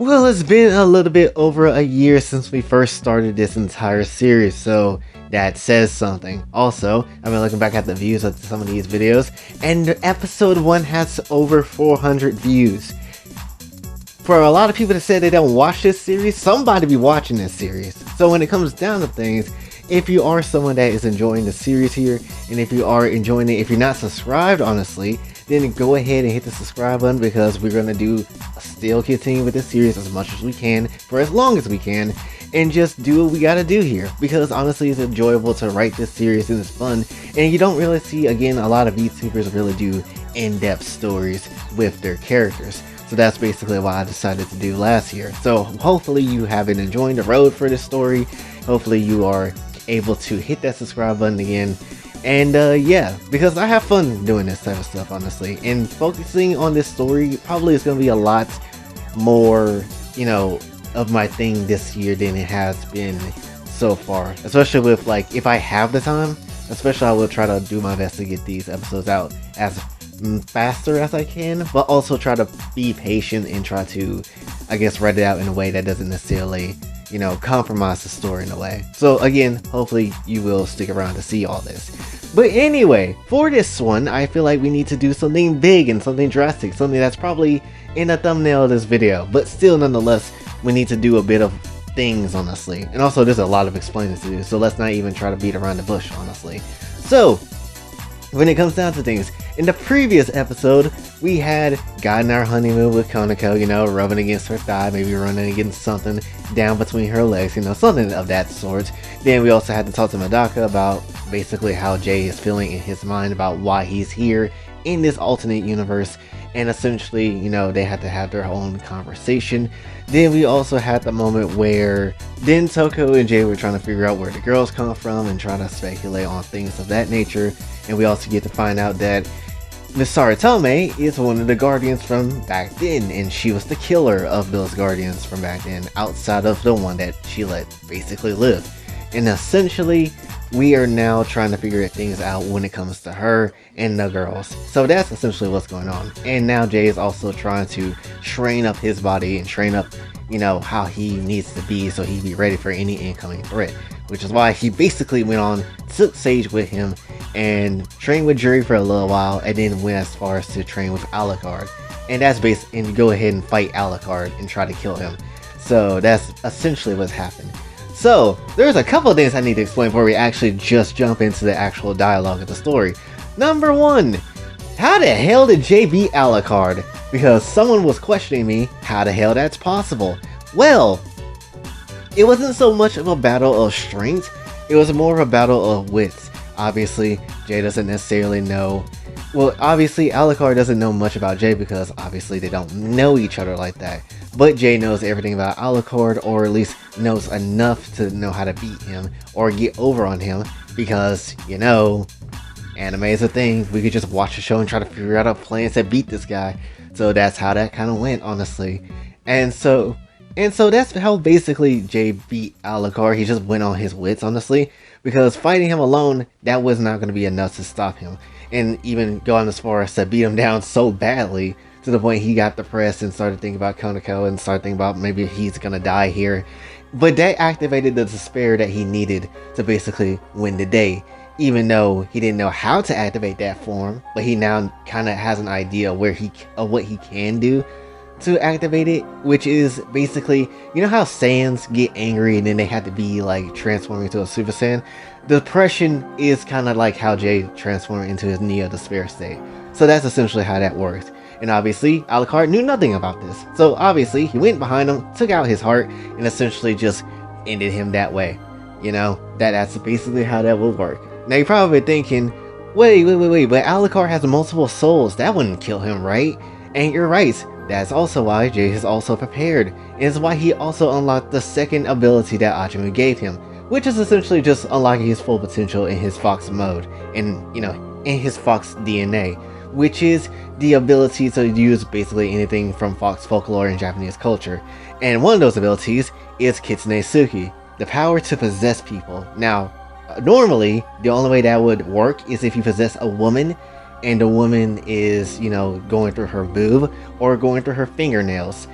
Well, it's been a little bit over a year since we first started this entire series, so that says something. Also, I've been looking back at the views of some of these videos, and episode 1 has over 400 views. For a lot of people that say they don't watch this series, somebody be watching this series. So when it comes down to things, if you are someone that is enjoying the series here, and if you are enjoying it, if you're not subscribed, honestly, then go ahead and hit the subscribe button, because we're going to still continue with this series as much as we can, for as long as we can, and just do what we gotta do here, because honestly it's enjoyable to write this series and it's fun, and you don't really see, again, a lot of VTubers really do in-depth stories with their characters. So that's basically what I decided to do last year. So hopefully you have been enjoying the road for this story. Hopefully you are able to hit that subscribe button again. And yeah, because I have fun doing this type of stuff, honestly. And focusing on this story probably is going to be a lot more, of my thing this year than it has been so far. Especially with, like, if I have the time, especially I will try to do my best to get these episodes out as faster as I can, but also try to be patient and try to, I guess, write it out in a way that doesn't necessarily, compromise the story in a way. So again, hopefully you will stick around to see all this. But anyway, for this one, I feel like we need to do something big and something drastic, something that's probably in the thumbnail of this video, but still nonetheless, we need to do a bit of things, honestly. And also there's a lot of explaining to do, so let's not even try to beat around the bush, honestly. So, when it comes down to things, in the previous episode, we had gotten our honeymoon with Konako, rubbing against her thigh, maybe running against something down between her legs, something of that sort. Then we also had to talk to Medaka about basically how Jay is feeling in his mind about why he's here in this alternate universe. And essentially, they had to have their own conversation. Then we also had the moment where then Toko and Jay were trying to figure out where the girls come from and trying to speculate on things of that nature. And we also get to find out that Miss Saritome is one of the Guardians from back then, and she was the killer of those Guardians from back then, outside of the one that she let basically live. And essentially, we are now trying to figure things out when it comes to her and the girls. So that's essentially what's going on. And now Jay is also trying to train up his body and train up, how he needs to be so he'd be ready for any incoming threat. Which is why he basically went on, took Sage with him, and trained with Juri for a little while, and then went as far as to train with Alucard. And that's and go ahead and fight Alucard and try to kill him. So that's essentially what's happened. So, there's a couple of things I need to explain before we actually just jump into the actual dialogue of the story. Number 1, how the hell did Jay beat Alucard? Because someone was questioning me how the hell that's possible. Well, it wasn't so much of a battle of strength, it was more of a battle of wits. Obviously, Jay doesn't necessarily know. Well, obviously, Alucard doesn't know much about Jay because obviously they don't know each other like that. But Jay knows everything about Alucard, or at least knows enough to know how to beat him or get over on him because, anime is a thing. We could just watch the show and try to figure out a plan to beat this guy. So that's how that kind of went, honestly. And so that's how basically Jay beat Alucard. He just went on his wits, honestly, because fighting him alone, that was not going to be enough to stop him. And even going as far as to beat him down so badly to the point he got depressed and started thinking about Konako and started thinking about maybe he's going to die here. But that activated the despair that he needed to basically win the day. Even though he didn't know how to activate that form, but he now kind of has an idea of what he can do to activate it, which is basically, how Saiyans get angry and then they have to be like transforming into a Super Saiyan? Depression is kind of like how Jay transformed into his Neo Despair state. So that's essentially how that works. And obviously, Alucard knew nothing about this. So obviously, he went behind him, took out his heart, and essentially just ended him that way. That's basically how that would work. Now you're probably thinking, wait, but Alucard has multiple souls. That wouldn't kill him, right? And you're right. That's also why Jay is also prepared. And it's why he also unlocked the second ability that Ajamu gave him, which is essentially just unlocking his full potential in his Fox mode, and in his Fox DNA, which is the ability to use basically anything from Fox folklore and Japanese culture. And one of those abilities is Kitsune Suki, the power to possess people. Now, normally, the only way that would work is if you possess a woman, and the woman is, going through her boob or going through her fingernails.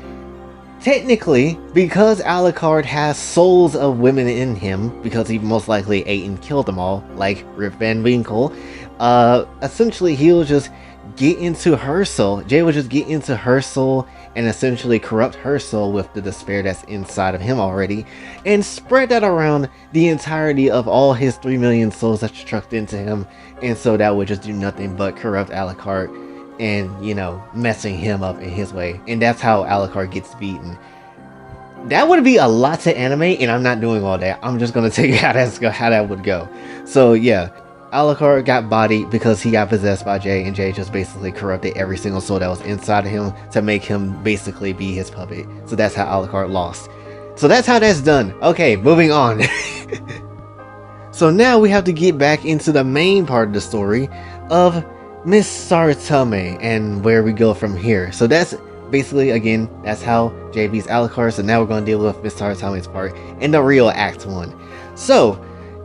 technically, because Alucard has souls of women in him, because he most likely ate and killed them all, like Rip Van Winkle, essentially he'll just get into her soul. Jay will just get into her soul and essentially corrupt her soul with the despair that's inside of him already, and spread that around the entirety of all his 3 million souls that's trucked into him, and so that would just do nothing but corrupt Alucard and, you know, messing him up in his way. And that's how Alucard gets beaten. That would be a lot to animate, and I'm not doing all that. I'm just gonna take how that would go. So yeah, Alucard got bodied because he got possessed by Jay, and Jay just basically corrupted every single soul that was inside of him to make him basically be his puppet. So that's how Alucard lost. So that's how that's done. Okay, moving on. So now we have to get back into the main part of the story of Miss Saotome and where we go from here. So that's basically, again, that's how Jay beats Alucard. So now we're going to deal with Miss Saotome's part in the real Act 1. So,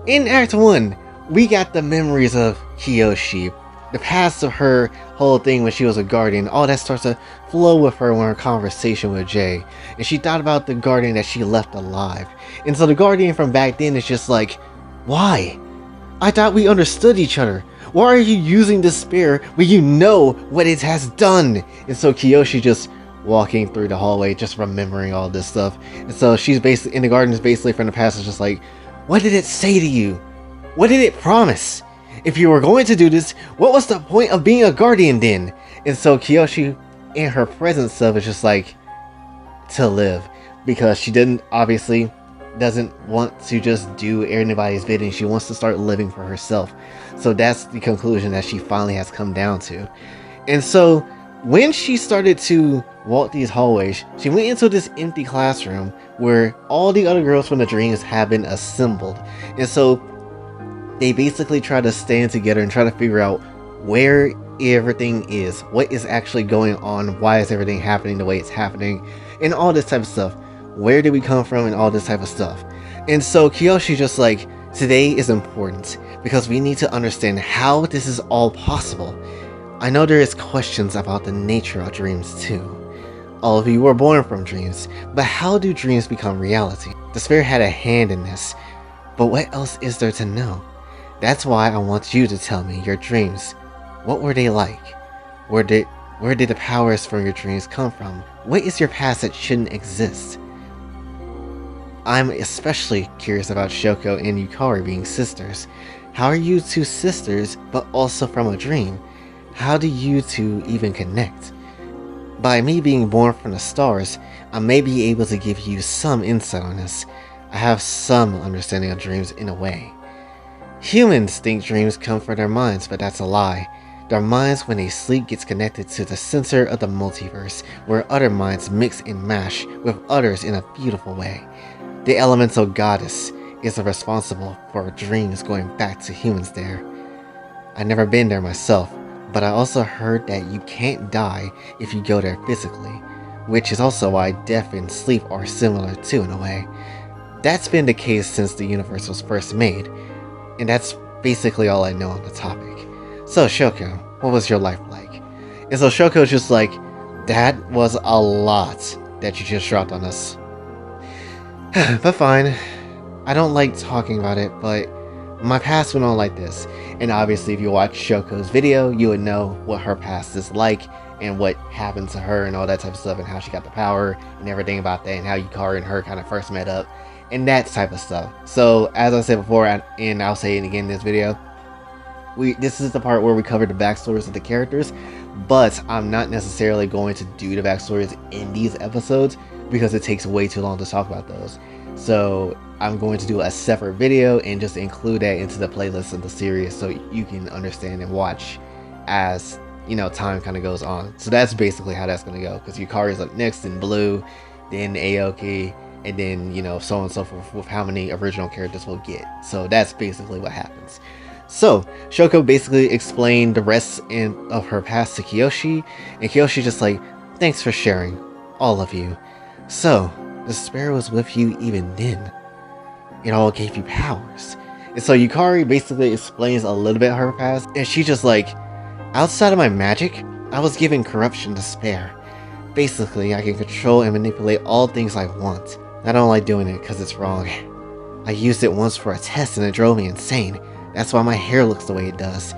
in Act 1, we got the memories of Kiyoshi, the past of her whole thing when she was a guardian. All that starts to flow with her in her conversation with Jay. And she thought about the guardian that she left alive. And so the guardian from back then is just like, why? I thought we understood each other. Why are you using despair when you know what it has done? And so Kiyoshi just walking through the hallway, just remembering all this stuff. And so she's basically, in the garden is basically from the past, is just like, what did it say to you? What did it promise? If you were going to do this, what was the point of being a guardian then? And so Kiyoshi, in her present self, is just like, to live. Because she obviously doesn't want to just do anybody's bidding. She wants to start living for herself. So that's the conclusion that she finally has come down to. And so when she started to walk these hallways, she went into this empty classroom where all the other girls from the dreams have been assembled. And so they basically try to stand together and try to figure out where everything is, what is actually going on, why is everything happening the way it's happening, and all this type of stuff. Where did we come from and all this type of stuff. And so Kiyoshi just like, today is important because we need to understand how this is all possible. I know there is questions about the nature of dreams too. All of you were born from dreams, but how do dreams become reality? Despair had a hand in this, but what else is there to know? That's why I want you to tell me your dreams. What were they like? Where did the powers from your dreams come from? What is your past that shouldn't exist? I'm especially curious about Shoko and Yukari being sisters. How are you two sisters, but also from a dream? How do you two even connect? By me being born from the stars, I may be able to give you some insight on this. I have some understanding of dreams in a way. Humans think dreams come from their minds, but that's a lie. Their minds when they sleep gets connected to the center of the multiverse, where other minds mix and mash with others in a beautiful way. The elemental goddess is responsible for dreams going back to humans there. I've never been there myself, but I also heard that you can't die if you go there physically, which is also why death and sleep are similar too in a way. That's been the case since the universe was first made, and that's basically all I know on the topic. So Shoko, what was your life like? And so Shoko's just like, that was a lot that you just dropped on us. But fine, I don't like talking about it, but my past went on like this. And obviously if you watch Shoko's video, you would know what her past is like and what happened to her and all that type of stuff and how she got the power and everything about that and how Yukari and her kind of first met up and that type of stuff. So as I said before, and I'll say it again in this video, this is the part where we cover the backstories of the characters, but I'm not necessarily going to do the backstories in these episodes because it takes way too long to talk about those. So I'm going to do a separate video and just include that into the playlist of the series so you can understand and watch as, you know, time kind of goes on. So that's basically how that's going to go, because Yukari's up next in blue, then Aoki, and then, you know, so on and so forth with how many original characters we'll get. So that's basically what happens. So Shoko basically explained the rest of her past to Kiyoshi, and Kiyoshi just like, thanks for sharing, all of you. So despair was with you even then. It all gave you powers. And so Yukari basically explains a little bit of her past, and she just like, outside of my magic, I was given corruption despair. Basically, I can control and manipulate all things I want. I don't like doing it because it's wrong. I used it once for a test and it drove me insane. That's why my hair looks the way it does.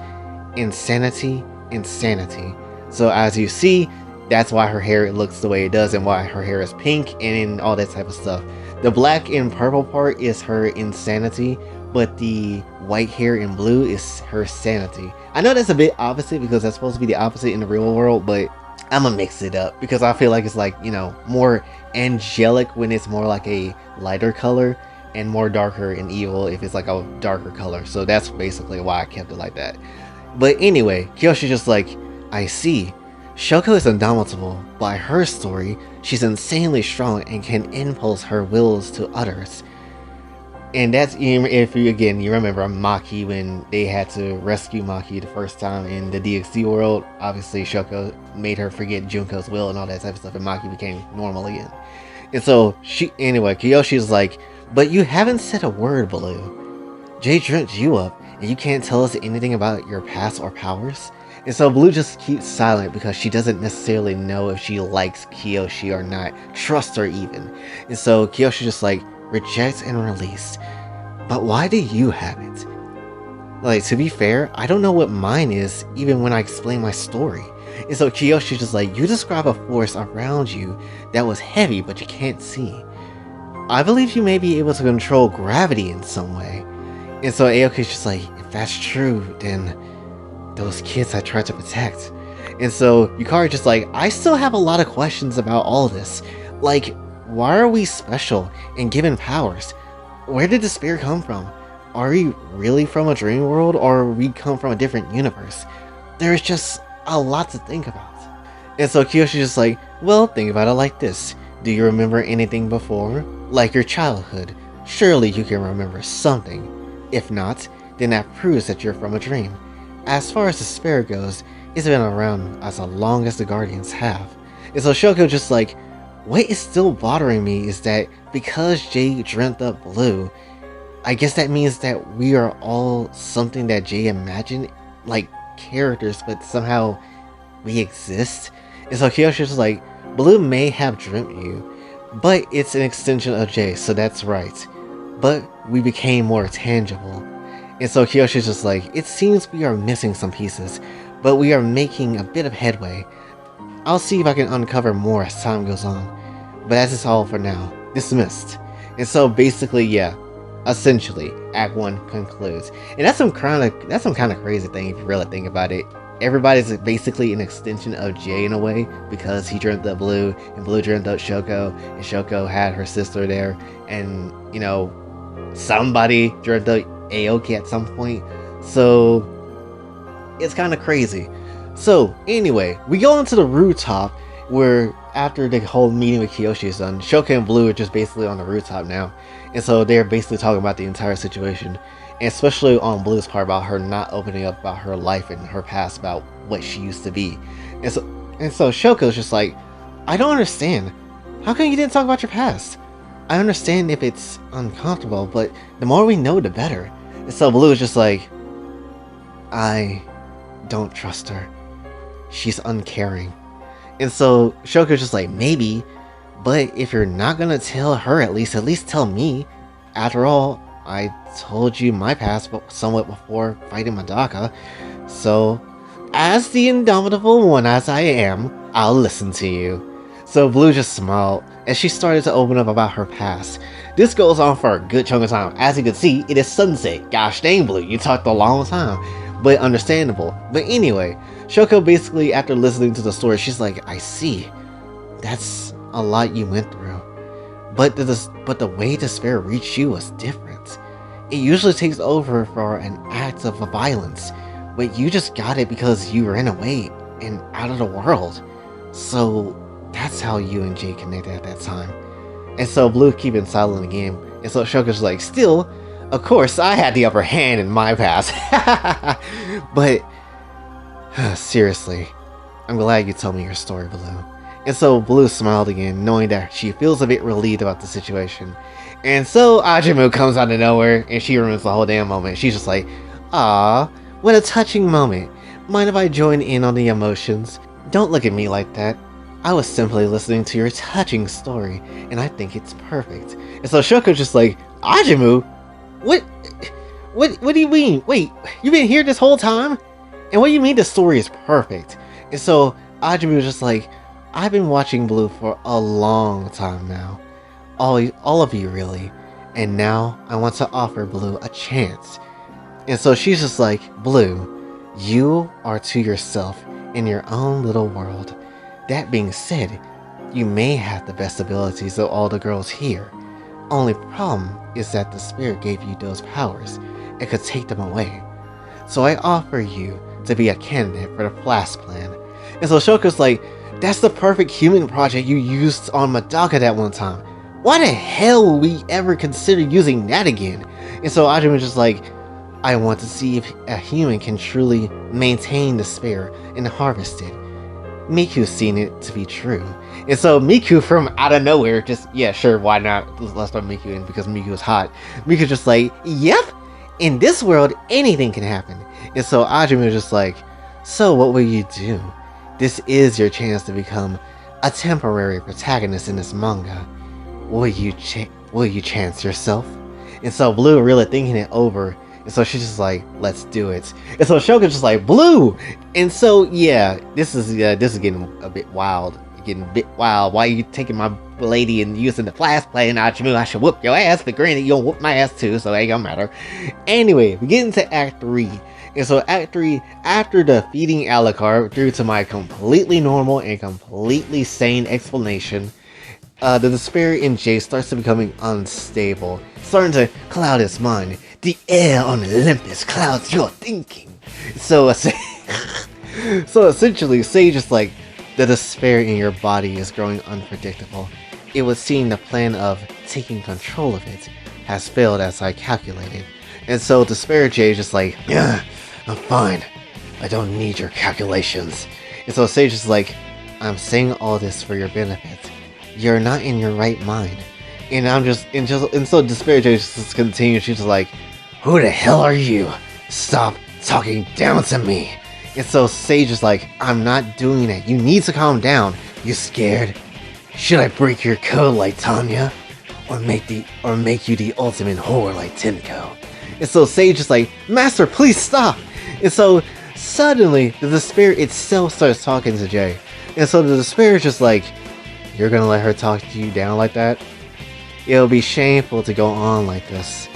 Insanity, insanity. So as you see, that's why her hair looks the way it does and why her hair is pink and all that type of stuff. The black and purple part is her insanity, but the white hair and blue is her sanity. I know that's a bit opposite because that's supposed to be the opposite in the real world, but I'm gonna mix it up because I feel like it's like, you know, more angelic when it's more like a lighter color and more darker and evil if it's like a darker color. So that's basically why I kept it like that. But anyway, Kiyoshi's just like, I see. Shoko is indomitable. By her story, she's insanely strong and can impulse her wills to others. And that's, if you remember Maki when they had to rescue Maki the first time in the DxD world. Obviously Shoko made her forget Junko's will and all that type of stuff, and Maki became normal again. And so Kiyoshi's like, but you haven't said a word, Blue. Jay dreamt you up, and you can't tell us anything about your past or powers? And so Blue just keeps silent because she doesn't necessarily know if she likes Kiyoshi or not, trust her even. And so Kiyoshi just like, reject and release. But why do you have it? Like, to be fair, I don't know what mine is even when I explain my story. And so Kiyoshi's just like, you describe a force around you that was heavy but you can't see. I believe you may be able to control gravity in some way. And so Aoki's just like, if that's true, then those kids I tried to protect. And so Yukari's just like, I still have a lot of questions about all this. Like, why are we special and given powers? Where did the spirit come from? Are we really from a dream world, or we come from a different universe? There's just a lot to think about. And so Kiyoshi's just like, well, think about it like this. Do you remember anything before? Like your childhood. Surely you can remember something. If not, then that proves that you're from a dream. As far as the spirit goes, it's been around as long as the Guardians have. And so Shoko just like, what is still bothering me is that because Jay dreamt up Blue, I guess that means that we are all something that Jay imagined, like characters, but somehow we exist. And so Kiyoshi's just like, Blue may have dreamt you, but it's an extension of Jay, so that's right. But we became more tangible. And so Kiyoshi's just like, it seems we are missing some pieces, but we are making a bit of headway. I'll see if I can uncover more as time goes on. But that's just all for now. Dismissed. And so basically, yeah, essentially, Act 1 concludes. And that's some kind of crazy thing if you really think about it. Everybody's basically an extension of Jay in a way, because he dreamt up Blue, and Blue dreamt up Shoko, and Shoko had her sister there, and, you know, somebody dreamt up Aoki at some point. So it's kind of crazy. So anyway, we go onto the rooftop where after the whole meeting with Kiyoshi is done, Shoko and Blue are just basically on the rooftop now. And so they're basically talking about the entire situation. And especially on Blue's part about her not opening up about her life and her past, about what she used to be. And so Shoko's just like, I don't understand. How come you didn't talk about your past? I understand if it's uncomfortable, but the more we know, the better. And so Blue is just like, I don't trust her. She's uncaring. And so Shoko's just like, maybe, but if you're not gonna tell her, at least tell me. After all, I told you my past somewhat before fighting Madaka. So, as the indomitable one as I am, I'll listen to you. So Blue just smiled as she started to open up about her past. This goes on for a good chunk of time. As you can see, it is sunset. Gosh dang, Blue, you talked a long time. But understandable. But anyway, Shoko basically, after listening to the story, she's like, I see. That's a lot you went through. But the way the spirit reached you was different. It usually takes over for an act of violence, but you just got it because you ran away and out of the world. So that's how you and Jay connected at that time. And so Blue keeping silent again. And so Shoko's like, still, of course, I had the upper hand in my past. But seriously, I'm glad you told me your story, Blue. And so Blue smiled again, knowing that she feels a bit relieved about the situation. And so Ajimu comes out of nowhere, and she ruins the whole damn moment. She's just like, "Ah, what a touching moment. Mind if I join in on the emotions? Don't look at me like that. I was simply listening to your touching story, and I think it's perfect. And so Shoko's just like, Ajimu? What? What do you mean? Wait, you've been here this whole time? And what do you mean the story is perfect? And so Ajimu was just like, I've been watching Blue for a long time now. All of you really. And now I want to offer Blue a chance. And so she's just like, Blue, you are to yourself in your own little world. That being said, you may have the best abilities of all the girls here. Only problem is that the spirit gave you those powers. It could take them away. So I offer you to be a candidate for the Flash plan. And so Shoko's like, that's the perfect human project you used on Madoka that one time. Why the hell would we ever consider using that again? And so Ajin was just like, I want to see if a human can truly maintain the spare and harvest it. Miku's seen it to be true. And so Miku from out of nowhere just, yeah, sure, why not? Let's throw Miku in because Miku is hot. Miku's just like, yep, in this world, anything can happen. And so Ajin was just like, so what will you do? This is your chance to become a temporary protagonist in this manga. Will you chance yourself? And so Blue really thinking it over, and so she's just like, let's do it. And so Shoko's just like, Blue! And so yeah, this is getting a bit wild. Why are you taking my lady and using the Flash plan? I should whoop your ass, but granted you don't whoop my ass too, so it ain't gonna matter. Anyway, we get into Act 3. And so Act 3, after defeating Alucard, due to my completely normal and completely sane explanation, the despair in Jay starts to becoming unstable, starting to cloud his mind. The air on Olympus clouds your thinking. So essentially, Sage is like, the despair in your body is growing unpredictable. It would seem the plan of taking control of it has failed as I calculated. And so Despair Jay is just like, yeah, I'm fine. I don't need your calculations. And so Sage is like, I'm saying all this for your benefit. You're not in your right mind. And so Despair Jay just continues. She's like, who the hell are you? Stop talking down to me. And so Sage is like, I'm not doing that. You need to calm down. You scared? Should I break your code like Tanya? Or make you the ultimate whore like Tenko? And so Sage is like, Master, please stop. And so suddenly the despair itself starts talking to Jay. And so the despair is just like, you're gonna let her talk to you down like that? It'll be shameful to go on like this.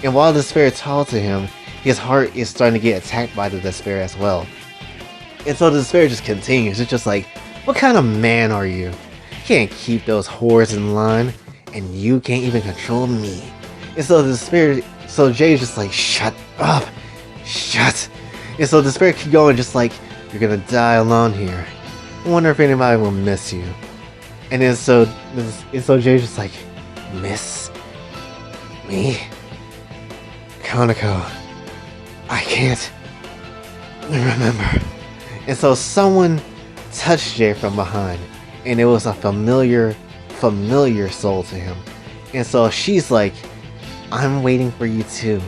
And while the despair talks to him, his heart is starting to get attacked by the despair as well. And so the despair just continues. It's just like, what kind of man are you? You can't keep those whores in line, and you can't even control me. And so the despair, so Jay's just like, shut up, shut. And so the despair keep going, just like, you're gonna die alone here. I wonder if anybody will miss you. And then so Jay's just like, miss me? Kaneko, I can't remember. And so someone touched Jay from behind, and it was a familiar soul to him. And so she's like, I'm waiting for you too.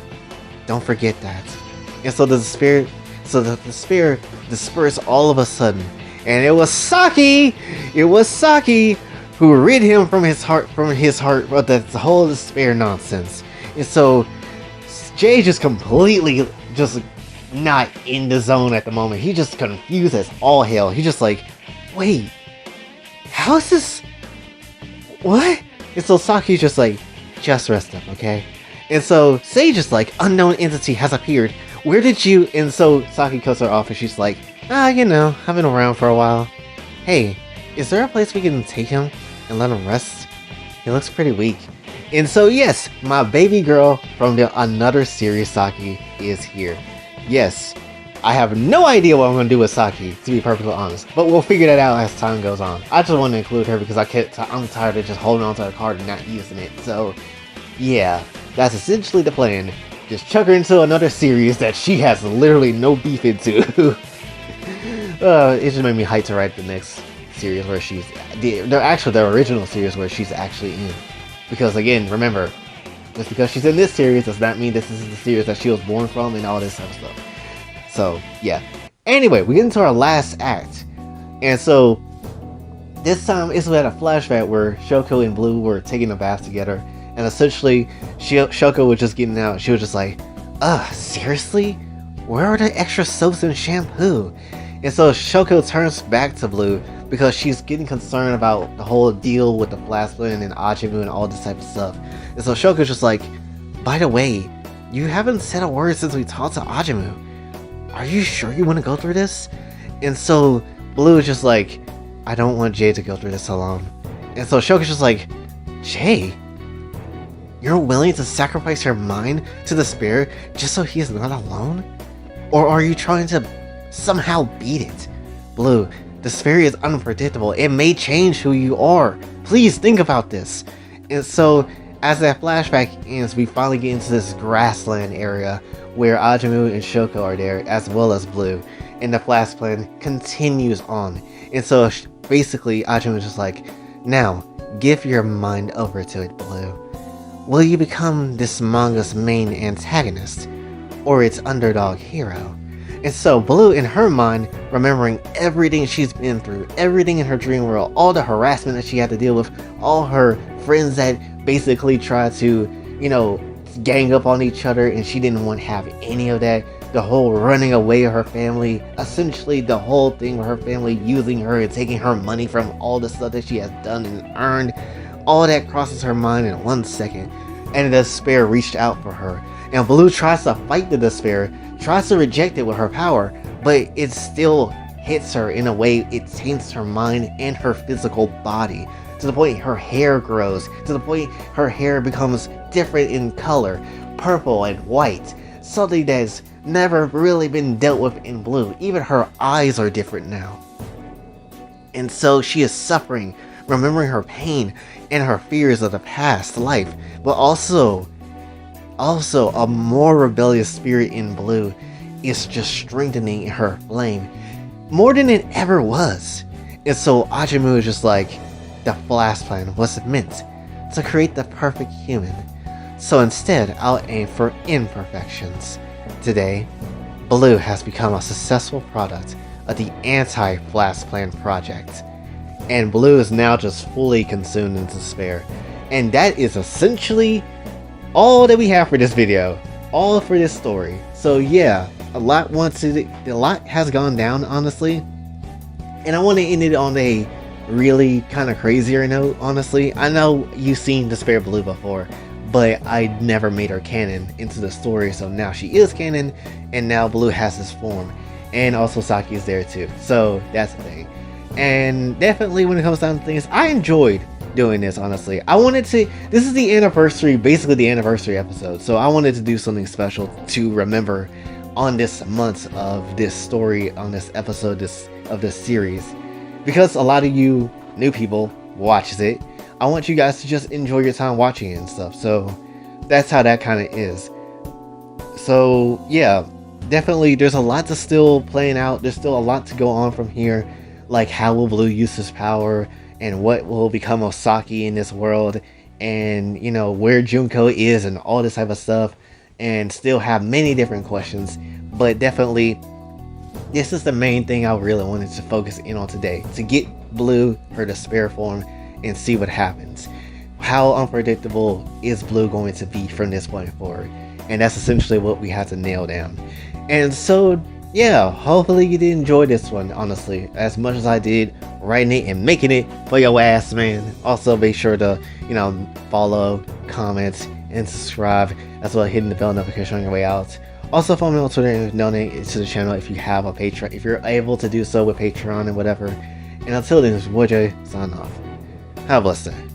Don't forget that. And so the spirit dispersed all of a sudden. And it was Saki! It was Saki who rid him from his heart of the whole despair nonsense. And so Jay just completely just not in the zone at the moment. He just confused as all hell. He's just like, wait, how is this? What? And so Saki's just like, just rest up, okay? And so Sage is like, unknown entity has appeared. Where did you? And so Saki cuts her off and she's like, I've been around for a while. Hey, is there a place we can take him and let him rest? He looks pretty weak. And so yes, my baby girl from another series, Saki, is here. Yes, I have no idea what I'm going to do with Saki, to be perfectly honest. But we'll figure that out as time goes on. I just want to include her because I'm tired of just holding on to the card and not using it. So, yeah, that's essentially the plan. Just chuck her into another series that she has literally no beef into. It just made me hyped to write the next series where she's... the original series where she's actually in. Because again, remember, just because she's in this series does not mean this is the series that she was born from and all this other stuff. So, yeah. Anyway, we get into our last act. And so, This time, it's at a flashback where Shoko and Blue were taking a bath together, and essentially, Shoko was just getting out. She was just like, "Ugh, seriously? Where are the extra soaps and shampoo?" And so Shoko turns back to Blue because she's getting concerned about the whole deal with the Flasplan and Ajimu and all this type of stuff. And so Shoko's just like, "By the way, you haven't said a word since we talked to Ajimu. Are you sure you want to go through this?" And so Blue is just like, "I don't want Jay to go through this alone." And so Shoko's just like, "Jay? You're willing to sacrifice your mind to the spirit just so he is not alone? Or are you trying to somehow beat it? Blue, the spirit is unpredictable. It may change who you are. Please think about this." And so, as that flashback ends, we finally get into this grassland area where Ajimu and Shoko are there, as well as Blue. And the Flasplan continues on. And so, basically, Ajimu is just like, "Now, give your mind over to it, Blue. Will you become this manga's main antagonist, or its underdog hero?" And so Blue, in her mind, remembering everything she's been through, everything in her dream world, all the harassment that she had to deal with, all her friends that basically tried to, gang up on each other, and she didn't want to have any of that. The whole running away of her family, essentially the whole thing with her family using her and taking her money from all the stuff that she has done and earned, all that crosses her mind in 1 second. And the despair reached out for her. And Blue tries to fight the despair, tries to reject it with her power, but it still hits her in a way. It taints her mind and her physical body, to the point her hair grows, to the point her hair becomes different in color, purple and white, something that's never really been dealt with in Blue. Even her eyes are different now. And so she is suffering, remembering her pain and her fears of the past life, but also a more rebellious spirit in Blue is just strengthening her flame more than it ever was. And so Ajimu is just like, the Flasplan was meant to create the perfect human, so instead I'll aim for imperfections. Today, Blue has become a successful product of the anti-Flasplan project, and Blue is now just fully consumed in despair. And that is essentially all that we have for this video, all for this story. So yeah, a lot has gone down, honestly, and I want to end it on a really kind of crazier note. Honestly, I know you've seen Despair Blue before, but I never made her canon into the story, so now she is canon, and now Blue has this form, and also Saki is there too, so that's the thing. And definitely when it comes down to things, I enjoyed doing this. Honestly, this is the anniversary, basically the anniversary episode, so I wanted to do something special to remember on this month of this story, on this episode of this series, because a lot of you new people watches it. I want you guys to just enjoy your time watching it and stuff, so that's how that kind of is. So yeah, definitely there's a lot to still playing out. There's still a lot to go on from here, like how will Blue use his power, and what will become of Saki in this world, and where Junko is, and all this type of stuff, and still have many different questions. But definitely this is the main thing I really wanted to focus in on today, to get Blue her despair form and see what happens. How unpredictable is Blue going to be from this point forward? And that's essentially what we have to nail down. And so yeah, hopefully you did enjoy this one, honestly, as much as I did writing it and making it for your ass, man. Also make sure to follow, comment, and subscribe, as well as hitting the bell notification on your way out. Also follow me on Twitter and donate to the channel if you have a Patreon, if you're able to do so with Patreon and whatever. And until then, this is Woojay, signing off. Have a blessed day.